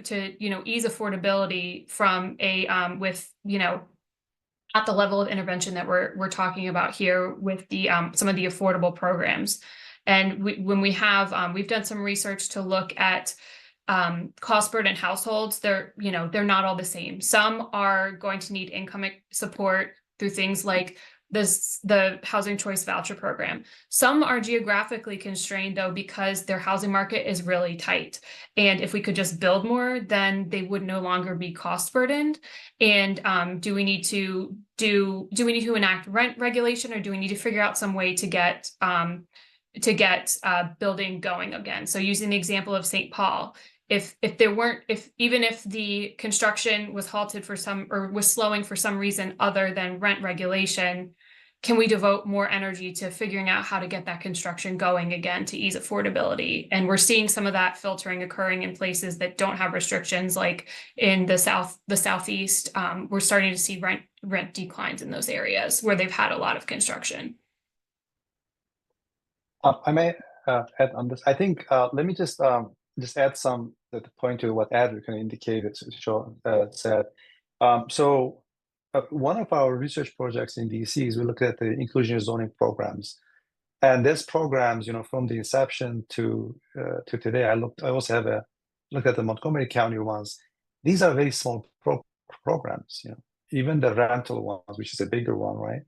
to ease affordability from at the level of intervention that we're talking about here with the some of the affordable programs. And we've done some research to look at cost burden households. They're not all the same. Some are going to need income support through things like the housing choice voucher program. Some are geographically constrained though, because their housing market is really tight. And if we could just build more, then they would no longer be cost burdened. And do we need to enact rent regulation, or do we need to figure out some way to get building going again? So using the example of St. Paul, even if the construction was halted or was slowing for some reason other than rent regulation, can we devote more energy to figuring out how to get that construction going again to ease affordability? And we're seeing some of that filtering occurring in places that don't have restrictions, like in the southeast. We're starting to see rent declines in those areas where they've had a lot of construction. I may add on this. I think let me just add some the point to what Adrian kind of indicated. Said. One of our research projects in DC is we look at the inclusionary zoning programs, and there's programs, from the inception to today. I also have a look at the Montgomery County ones. These are very small programs. Even the rental ones, which is a bigger one, right?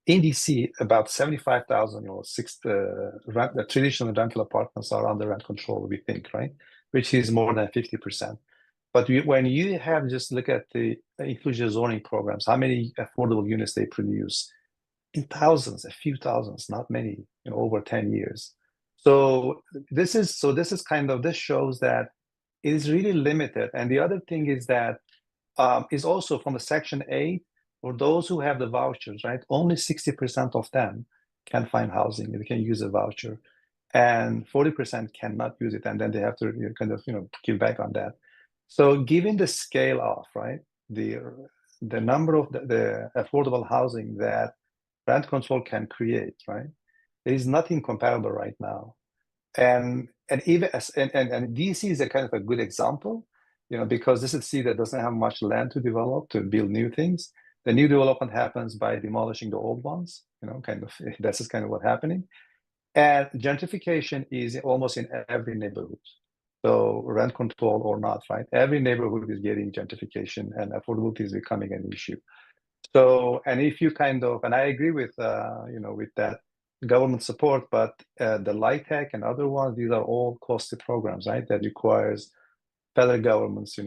In DC, about 75,000, the traditional rental apartments are under rent control, we think, right? Which is more than 50%. But when you have just look at the inclusionary zoning programs, how many affordable units they produce? In thousands, a few thousands, not many, over 10 years. So this shows that it is really limited. And the other thing is that is also from the Section 8, for those who have the vouchers, right? Only 60% of them can find housing. They can use a voucher, and 40% cannot use it, and then they have to give back on that. So, given the scale of the number of the affordable housing that rent control can create, right? There is nothing comparable right now, and even and DC is a kind of a good example, because this is a city that doesn't have much land to develop to build new things. The new development happens by demolishing the old ones, that's just kind of what's happening. And gentrification is almost in every neighborhood. So rent control or not, right? Every neighborhood is getting gentrification, and affordability is becoming an issue. So, and if you and I agree with, with that government support, but the LIHTC and other ones, these are all costly programs, right? That requires federal government's,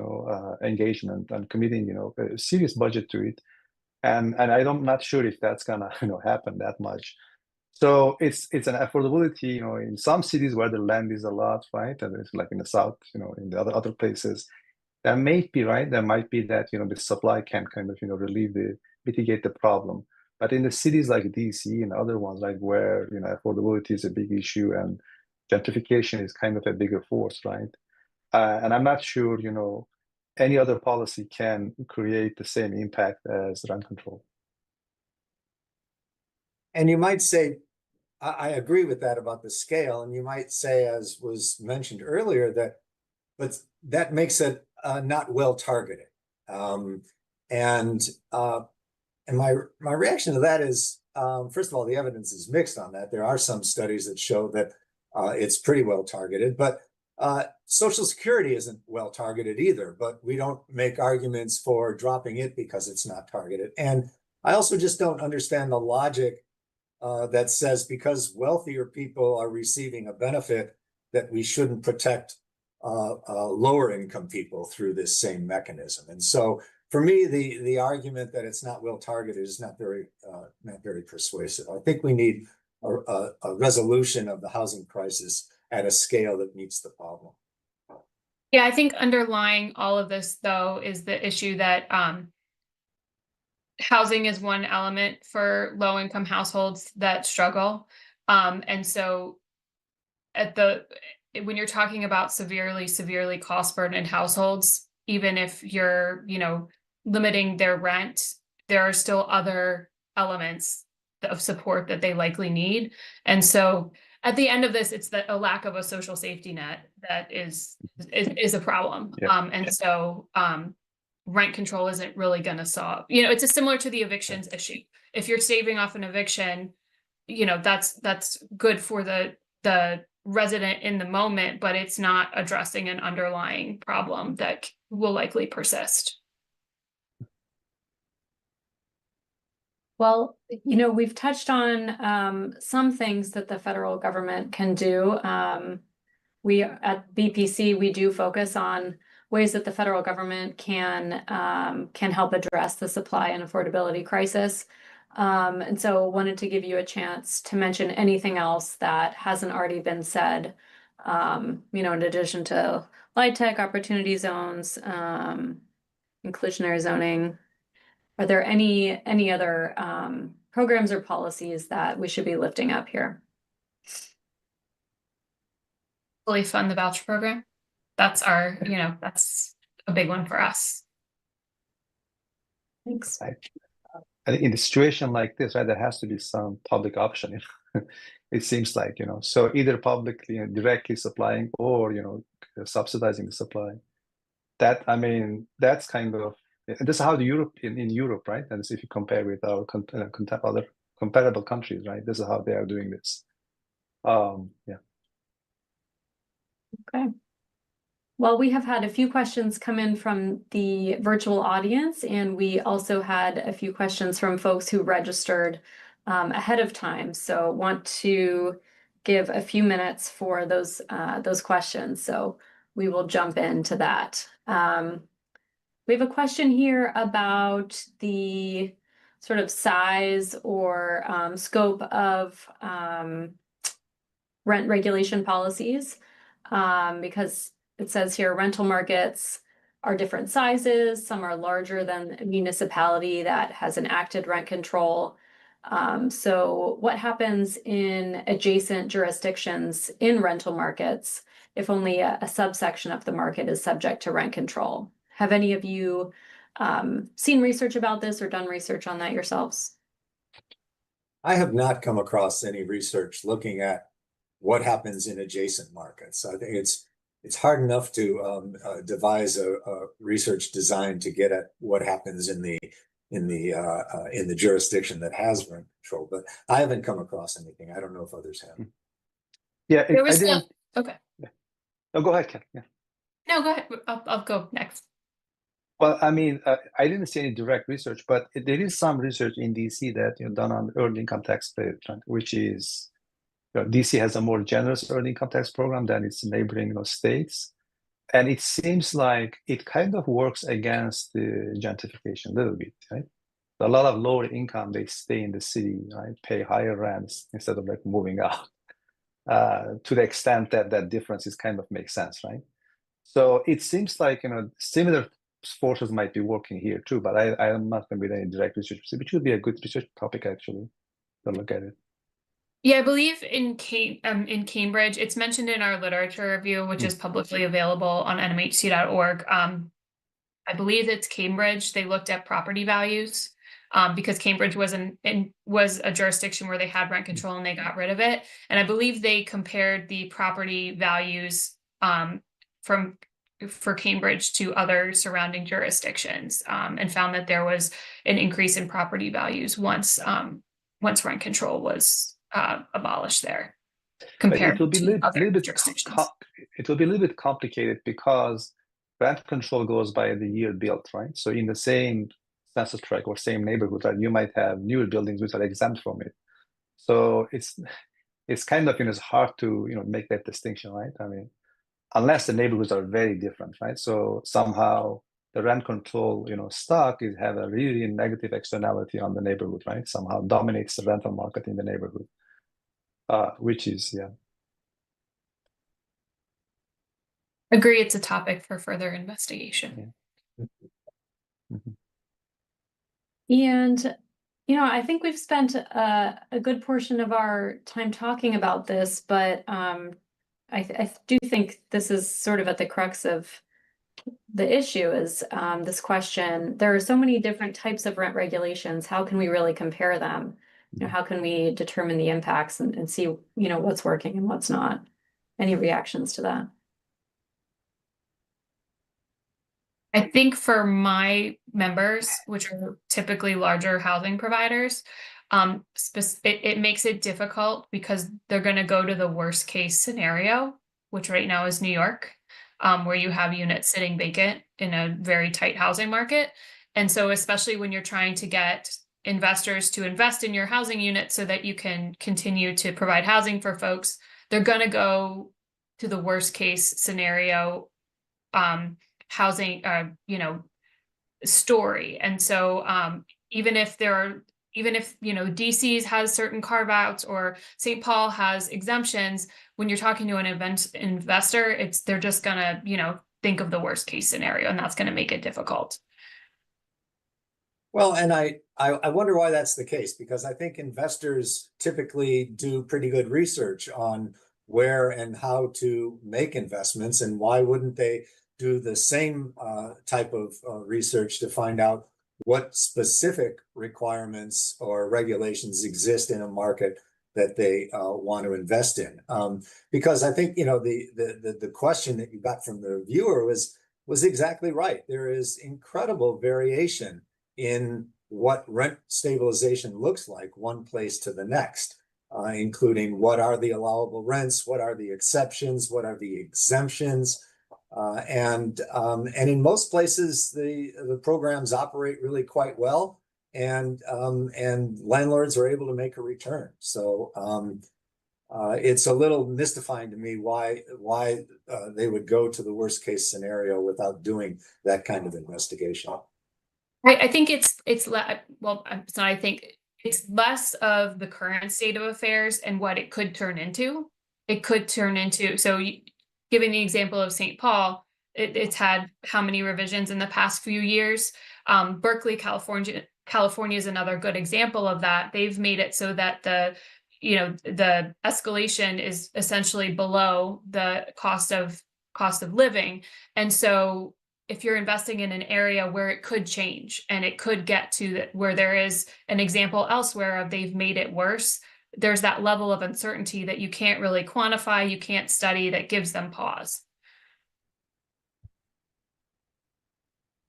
engagement and committing, a serious budget to it. And I'm not sure if that's gonna happen that much. So it's an affordability, in some cities where the land is a lot, right? And it's like in the south, in the other places, that may be right. There might be that the supply can mitigate the problem. But in the cities like DC and other ones, like where affordability is a big issue and gentrification is kind of a bigger force, right? And I'm not sure any other policy can create the same impact as rent control. And you might say, I agree with that about the scale, and you might say, as was mentioned earlier, but that makes it not well targeted. And my reaction to that is, first of all, the evidence is mixed on that. There are some studies that show that it's pretty well targeted, but Social Security isn't well targeted either, but we don't make arguments for dropping it because it's not targeted. And I also just don't understand the logic that says because wealthier people are receiving a benefit that we shouldn't protect lower income people through this same mechanism. And so for me, the argument that it's not well targeted is not very persuasive. I think we need a resolution of the housing crisis at a scale that meets the problem. Yeah, I think underlying all of this, though, is the issue that housing is one element for low-income households that struggle. And so when you're talking about severely cost-burdened households, even if you're, limiting their rent, there are still other elements of support that they likely need. And so at the end of this, it's a lack of a social safety net that is a problem. Yeah. So rent control isn't really going to solve, it's similar to the evictions issue. If you're saving off an eviction, that's good for the resident in the moment, but it's not addressing an underlying problem that will likely persist. Well, we've touched on some things that the federal government can do. We at BPC, we do focus on ways that the federal government can help address the supply and affordability crisis. And so wanted to give you a chance to mention anything else that hasn't already been said, in addition to LIHTC, opportunity zones, inclusionary zoning. Are there any other programs or policies that we should be lifting up here? Fully fund the voucher program. That's our, that's a big one for us. Thanks. I think in a situation like this, right, there has to be some public option. It seems like, so either publicly and directly supplying or, subsidizing the supply. That, I mean, that's kind of, this is how the Europe in Europe, right? And if you compare with our other comparable countries, right? This is how they are doing this. Yeah. Okay. Well, we have had a few questions come in from the virtual audience, and we also had a few questions from folks who registered ahead of time. So want to give a few minutes for those questions. So we will jump into that. We have a question here about the sort of size or scope of rent regulation policies, because it says here rental markets are different sizes. Some are larger than a municipality that has enacted rent control. So what happens in adjacent jurisdictions in rental markets if only a subsection of the market is subject to rent control? Have any of you seen research about this or done research on that yourselves? I have not come across any research looking at what happens in adjacent markets. I think it's hard enough to devise a research design to get at what happens in the jurisdiction that has rent control, but I haven't come across anything. I don't know if others have. Yeah, There was I didn't. okay. Oh, go ahead, Ken. Yeah. No, go ahead. I'll go next. Well, I mean, I didn't see any direct research, but there is some research in DC that done on earned income tax credit, which is DC has a more generous earned income tax program than its neighboring states, and it seems like it kind of works against the gentrification a little bit, right? A lot of lower income, they stay in the city, right? Pay higher rents instead of like moving out. To the extent that that difference is kind of makes sense, right? So it seems like similar forces might be working here too, but I am not going to be any direct research, which would be a good research topic actually to look at it. Yeah, I believe in Cambridge, it's mentioned in our literature review, which is publicly available on nmhc.org. I believe it's Cambridge. They looked at property values because Cambridge was a jurisdiction where they had rent control and they got rid of it. And I believe they compared the property values for Cambridge to other surrounding jurisdictions and found that there was an increase in property values once rent control was abolished there compared to other jurisdictions. It will be a little bit complicated because rent control goes by the year built, right? So in the same census tract or same neighborhood, right, you might have newer buildings which are exempt from it. So it's kind of it's hard to make that distinction, right? I mean, unless the neighborhoods are very different, right? So somehow the rent control stock have a really negative externality on the neighborhood, right? Somehow dominates the rental market in the neighborhood. Which is, yeah. Agree, it's a topic for further investigation. Yeah. Mm-hmm. And, I think we've spent a good portion of our time talking about this, but I do think this is sort of at the crux of the issue is this question. There are so many different types of rent regulations. How can we really compare them? How can we determine the impacts and see, what's working and what's not? Any reactions to that? I think for my members, which are typically larger housing providers, it makes it difficult because they're going to go to the worst case scenario, which right now is New York, where you have units sitting vacant in a very tight housing market. And so especially when you're trying to get investors to invest in your housing unit so that you can continue to provide housing for folks, they're going to go to the worst case scenario housing story. And so even if DC's has certain carve outs or St. Paul has exemptions, when you're talking to an investor, they're just gonna think of the worst case scenario, and that's going to make it difficult. Well, and I wonder why that's the case, because I think investors typically do pretty good research on where and how to make investments, and why wouldn't they do the same type of research to find out what specific requirements or regulations exist in a market that they want to invest in? Because I think, you know, the question that you got from the viewer was exactly right. There is incredible variation in what rent stabilization looks like one place to the next, including what are the allowable rents, what are the exceptions, what are the exemptions, and in most places the programs operate really quite well, and landlords are able to make a return. So it's a little mystifying to me why they would go to the worst case scenario without doing that kind of investigation. I think well, it's not, I think it's less of the current state of affairs and what it could turn into. It could turn into, giving the example of St. Paul, it's had how many revisions in the past few years? Berkeley, California is another good example of that. They've made it so that the escalation is essentially below the cost of living. And so if you're investing in an area where it could change and it could get to where there is an example elsewhere of they've made it worse, there's that level of uncertainty that you can't really quantify, you can't study, that gives them pause.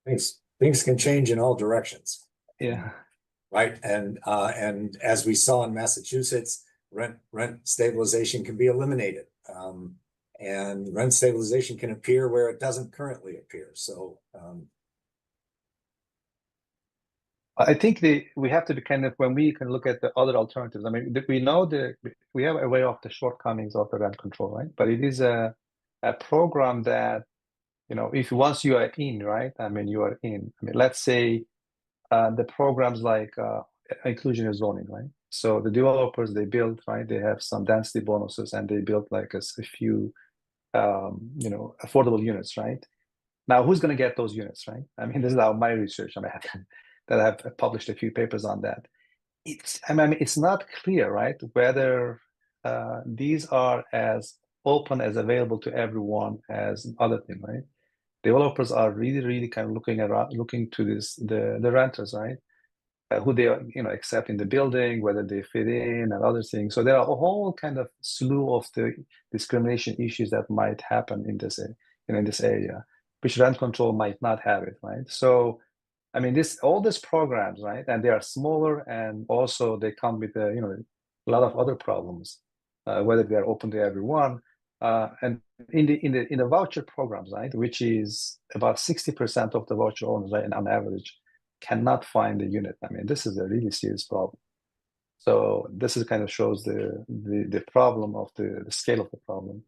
Things can change in all directions. Yeah. Right. And as we saw in Massachusetts, rent stabilization can be eliminated. And rent stabilization can appear where it doesn't currently appear. So I think we have to be kind of, when we can look at the other alternatives, I mean, we know we have aware of the shortcomings of the rent control, right? But it is a program that, you know, if once you are in, right? I mean, you are in. I mean, let's say the programs like inclusionary zoning, right? So the developers, they build, right? They have some density bonuses, and they build like a few, affordable units, right? Now, who's going to get those units, right? I mean, this is my research. I mean, that I've published a few papers on that. It's not clear, right, whether these are as open as available to everyone as other thing, right? Developers are really kind of looking to the renters, right? Who they are, accept in the building, whether they fit in, and other things. So there are a whole kind of slew of the discrimination issues that might happen in this area, which rent control might not have it, right? So, I mean, all these programs, right, and they are smaller, and also they come with a lot of other problems, whether they are open to everyone. And in the voucher programs, right, which is about 60% of the voucher owners, right, and on average, cannot find a unit. I mean, this is a really serious problem. So this is kind of shows the problem of the scale of the problem.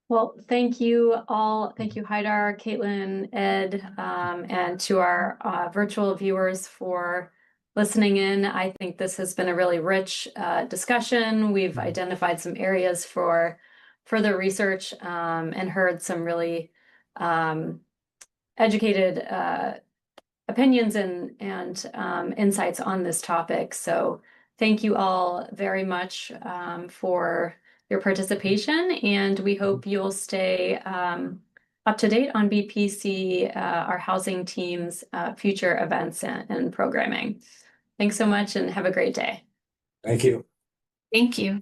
Well, thank you all. Thank you, Haidar, Caitlin, Ed, and to our virtual viewers for listening in. I think this has been a really rich discussion. We've identified some areas for further research and heard some really educated opinions and insights on this topic. So thank you all very much for your participation, and we hope you'll stay up to date on BPC, our housing team's future events and programming. Thanks so much, and have a great day. thank you. Thank you.